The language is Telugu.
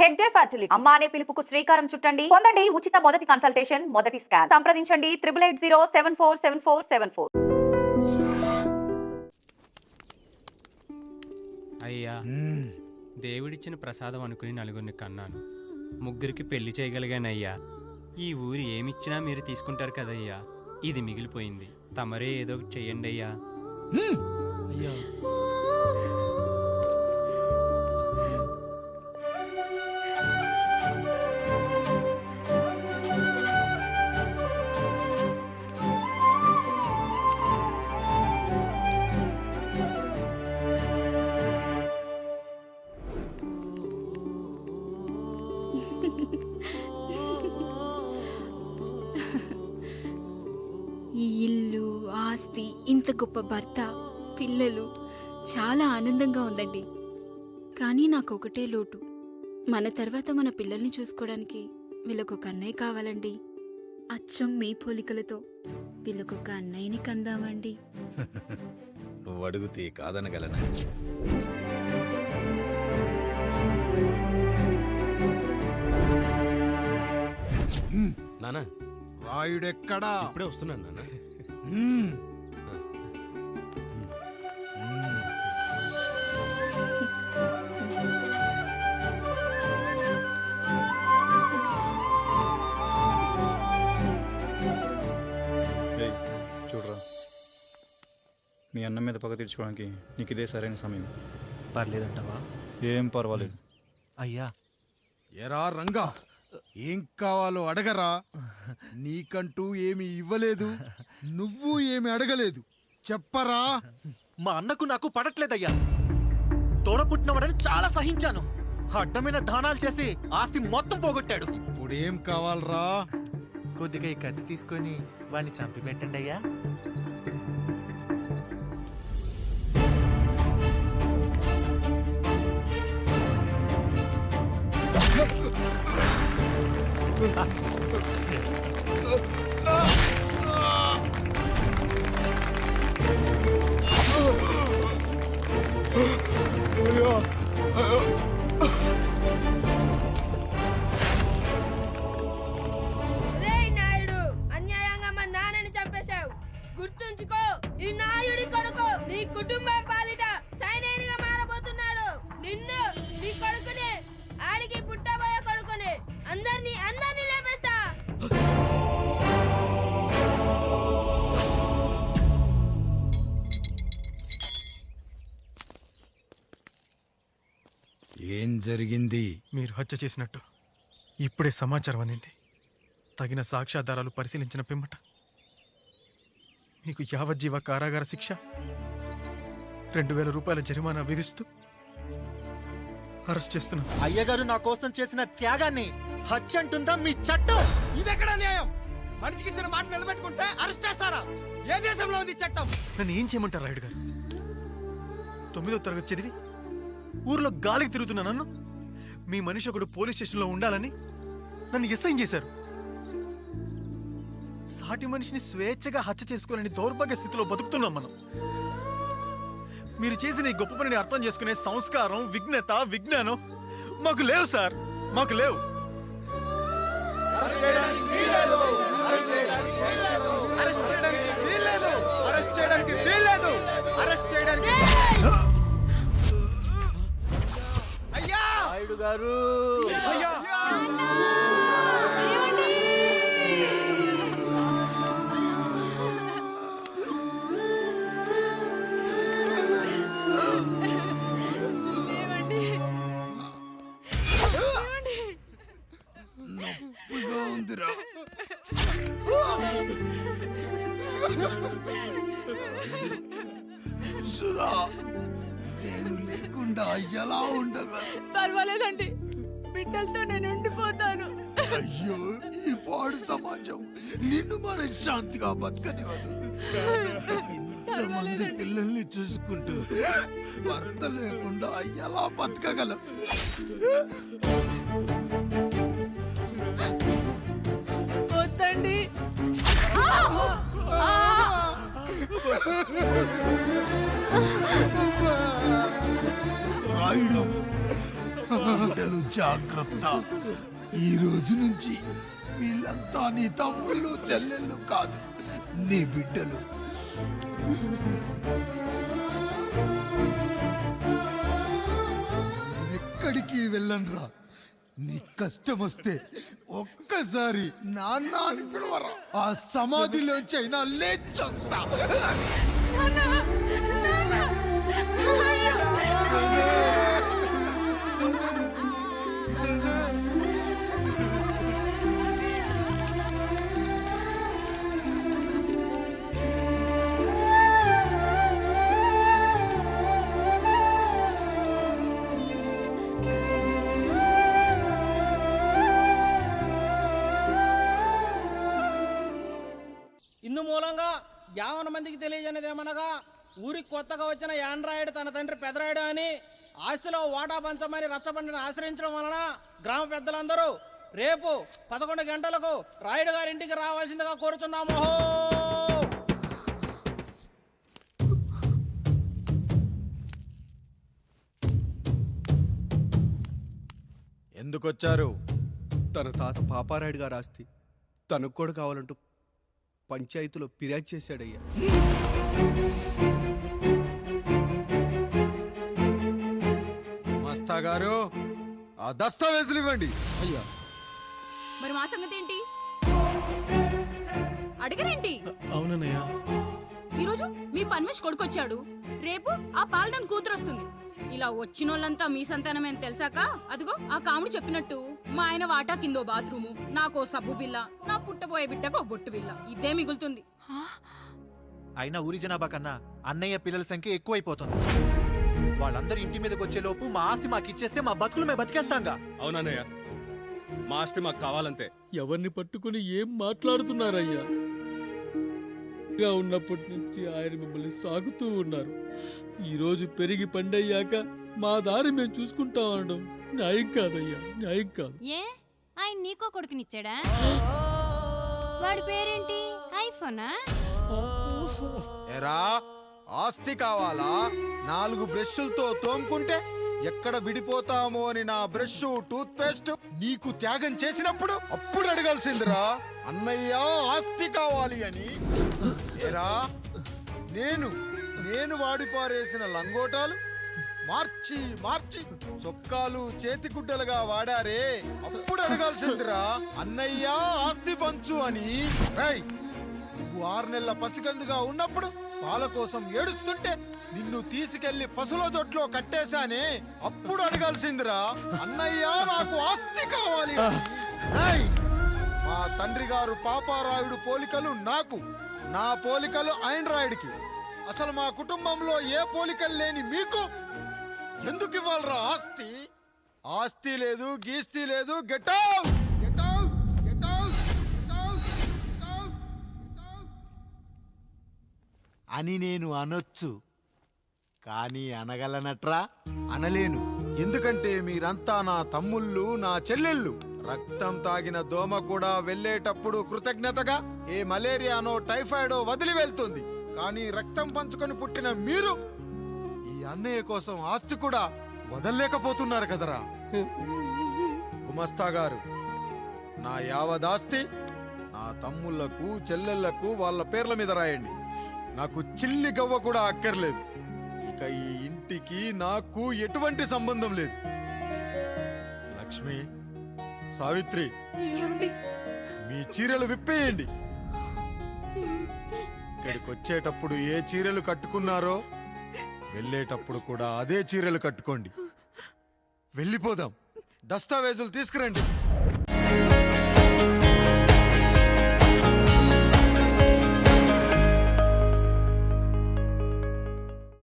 హెడ్ డే ఫర్టిలిటీ అమ్మ అనే పిలుపుకు శ్రీకారం చుట్టండి. పొందండి ఉచిత మొదటి కన్సల్టేషన్, మొదటి స్కాన్. సంప్రదించండి 8880747474. అయ్యా, దేవుడిచ్చిన ప్రసాదం అనుకుని నలుగురిని కన్నాను. ముగ్గురికి పెళ్లి చేయగలిగానయ్యా. ఈ ఊరు ఏమిచ్చినా మీరు తీసుకుంటారు కదయ్యా. ఇది మిగిలిపోయింది. తమరే ఏదో ఒకటి చెయ్యండి అయ్యా. అయ్యా, ఈ ఇల్లు, ఆస్తి, ఇంత గొప్ప భర్త, పిల్లలు చాలా ఆనందంగా ఉందండి. కానీ నాకు ఒకటే లోటు. మన తర్వాత మన పిల్లల్ని చూసుకోవడానికి వీళ్ళకొక అన్నయ్య కావాలండి. అచ్చం మీ పోలికలతో వీళ్ళకొక అన్నయ్యని కందామండి. నువ్వు అడుగుతే కాదనగలనా? నానా, రాయుడెక్కడా? ఇప్పుడే వస్తున్నాను నాన్న. చూడరా, మీ అన్నం మీద పగ తీర్చుకోవడానికి నీకు ఇదే సరైన సమయం. పర్లేదంటావా? ఏం పర్వాలేదు. అయ్యా, ఎరా రంగా, ఏం కావాలో అడగరా. నీకంటూ ఏమి ఇవ్వలేదు, నువ్వు ఏమి అడగలేదు. చెప్పరా. మా అన్నకు నాకు పడట్లేదయ్యా. తోడ పుట్టినవాడని చాలా సహించాను. అడ్డమైన దానాలు చేసి ఆస్తి మొత్తం పోగొట్టాడు. ఇప్పుడేం కావాలరా? కొద్దిగా ఈ కత్తి తీసుకొని వాడిని చంపి పెట్టండి అయ్యా. నాయుడు, అన్యాయంగా మా నాన్నని చంపేశావు. గుర్తుంచుకో, ఈ నాయుడి కొడుకు నీ కుటుంబం పాలిట సైనికుడిగా మారబోతున్నాడు. నిన్ను, నీ కొడుకుని, ఆడికి పుట్టబోయే కొడుకుని అందరినీ లేపేస్తా. ఏం జరిగింది? మీరు హత్య చేసినట్టు ఇప్పుడే సమాచారం అందింది. తగిన సాక్ష్యాధారాలు పరిశీలించిన పిమ్మట మీకు యావజ్జీవ కారాగార శిక్ష, 2000 రూపాయల జరిమానా విధిస్తూ అరెస్ట్ చేస్తున్నాను. అయ్యగారు నా కోసం చేసిన త్యాగాన్ని హత్య అంటుందా మీ చట్టం? ఇదెక్కడ న్యాయం? మనిషికి ఇచ్చిన మాట నిలబెట్టుకుంటే అరెస్ట్ చేస్తారా? ఏ దేశంలో ఉంది చట్టం? నన్ను ఏం చేయమంటారు రాయుడు గారు? 9వ తరగతి చదివి ఊర్లో గాలికి తిరుగుతున్నా నన్ను మీ మనిషి ఒకడు పోలీస్ స్టేషన్లో ఉండాలని నన్ను ఎస్ఐన్ చేశారు. సాటి మనిషిని స్వేచ్ఛగా హత్య చేసుకోవాలని దౌర్భాగ్య స్థితిలో బతుకుతున్నాం మనం. మీరు చేసిన ఈ గొప్ప పనిని అర్థం చేసుకునే సంస్కారం, విజ్ఞత, విజ్ఞానం మాకు లేవు సార్, మాకు లేవు. నాయుడు గారు, నొప్పిగా ఉందిరా. సుధా, నేను లేకుండా ఎలా ఉండగా? పర్వాలేదండి, బిడ్డలతో నేను ఉండిపోతాను. అయ్యో, ఈ పాడు సమాజం నిన్ను మనశ్శాంతిగా బతకనివ్వదు. ఇంతమంది పిల్లల్ని చూసుకుంటూ భర్త లేకుండా ఎలా బతకగలం? వద్దండి. రాయుడు, బిడ్డలు జాగ్రత్త. ఈ రోజు నుంచి వీళ్ళంతా నీ తమ్ముళ్ళు చెల్లెళ్ళు కాదు, నీ బిడ్డలు. ఎక్కడికి వెళ్ళనరా. నీ కష్టం వస్తే ఒక్కసారి నాన్న అని పిలవరా. ఆ సమాధిలోంచి అయినా లేచొస్తా. ఇందు మూలంగా 50 మందికి తెలియజేయనిదేమనగా ఊరికి కొత్తగా వచ్చిన యాండ్రాయిడ్ తన తండ్రి పెదరాయుడు అని ఆస్తిలో వాటా పంచమని రచ్చబండిని ఆశ్రయించడం వలన గ్రామ పెద్దలందరూ రేపు 11 గంటలకు రాయుడు గారింటికి రావాల్సిందిగా కోరుచున్నాము. ఎందుకొచ్చారు? తన తాత పాపారాయుడు గారు ఆస్తి తనకు కూడా కావాలంటూ పంచాయతీలో ఫిర్యాదు చేశాడయ్యా. మస్తా గారు, ఆ దస్తావేజులు ఇవ్వండి. అయ్యా, మరి మా సంగతి ఏంటి? అడగరేంటి? అవునన్నయ్య. ఈరోజు మీ పన్మేష్ కొడుకొచ్చాడు, రేపు ఆ పాలదం కూతురు వస్తుంది. ఇలా వచ్చినోళ్ళంతా మీ సంతానమేని తెలిసాక అదిగో ఆ కాముడు చెప్పినట్టు మా ఆయన వాటా కిందో బాత్రూము, నాకో సబ్బు బిల్ల, నా పుట్టబోయే బిడ్డకు ఓ బొట్టు బిల్ల, ఇదే మిగులుతుంది. అయినా ఊరి జనాభా కన్నా అన్నయ్య పిల్లల సంఖ్య ఎక్కువైపోతుంది. వాళ్ళందరూ ఇంటి మీదకి వచ్చేలోపు మా ఆస్తి మాకు ఇచ్చేస్తే మా బతుకులు మేము బతికేస్తాంగా. అవునన్నయ్య, మా ఆస్తి మాకు కావాలంతే. ఎవరిని పట్టుకుని ఏం మాట్లాడుతున్నారయ్యా? ఉన్నప్పటి నుంచి ఆయన మిమ్మల్ని సాగుతూ ఉన్నారు. ఈరోజు పెరిగి పండయ్యాక మా దారి మేము చూసుకుంటా అనడం న్యాయం కాదయ్యా, న్యాయం కాదు. ఏ ఆయన నీకో కొడుకునిచ్చాడా? వాడి పేరేంటి? ఐఫోనా? ఎరా, ఆస్తి కావాలా? 4 బ్రష్లతో తోముకుంటే ఎక్కడ విడిపోతామో అని నా బ్రష్ టూత్ పేస్ట్ నీకు త్యాగం చేసినప్పుడు అప్పుడు అడగాల్సిందిరా అన్నయ్య ఆస్తి కావాలి అని. ఎరా, నేను వాడిపారేసిన లంగోటాలు మార్చి మార్చి చొక్కాలు చేతిగుడ్డలుగా వాడారే, అప్పుడు అడగాల్సిందిరా అన్నయ్య ఆస్తి పంచు అని. నువ్వు 6 నెలల పసికందుగా ఉన్నప్పుడు పాల కోసం ఏడుస్తుంటే నిన్ను తీసుకెళ్లి పశుల దొడ్లో కట్టేశానే, అప్పుడు అడగాల్సిందిరా అన్నయ్య నాకు ఆస్తి కావాలి అని. మా తండ్రి గారు పాపారాయుడు పోలికలు నాకు, నా పోలికలు ఆండ్రాయిడ్కి. అసలు మా కుటుంబంలో ఏ పోలికలు లేని మీకు ఎందుకు ఇవ్వాలరా ఆస్తి? ఆస్తి లేదు, గీస్తి లేదు. Get out, get out, get out, get out, get out, get out అని నేను అనొచ్చు, కానీ అనగలనట్రా? అనలేను. ఎందుకంటే మీరంతా నా తమ్ముళ్ళు, నా చెల్లెళ్ళు. రక్తం తాగిన దోమ కూడా వెళ్ళేటప్పుడు కృతజ్ఞతగా ఏ మలేరియానో టైఫాయిడో వదిలి వెళ్తుంది. కానీ రక్తం పంచుకొని పుట్టిన మీరు ఈ అన్నయ్య కోసం ఆస్తి కూడా వదల్లేకపోతున్నారు కదరా. గుమస్తా గారు, నా యావదాస్తి నా తమ్ముళ్లకు చెల్లెళ్లకు వాళ్ళ పేర్ల మీద రాయండి. నాకు చిల్లి గవ్వ కూడా అక్కర్లేదు. ఇక ఈ ఇంటికి నాకు ఎటువంటి సంబంధం లేదు. లక్ష్మి, సావిత్రి, మీ చీరలు విప్పేయండి. ఇక్కడికి వచ్చేటప్పుడు ఏ చీరలు కట్టుకున్నారో వెళ్ళేటప్పుడు కూడా అదే చీరలు కట్టుకోండి. వెళ్ళిపోదాం. దస్తావేజులు తీసుకురండి.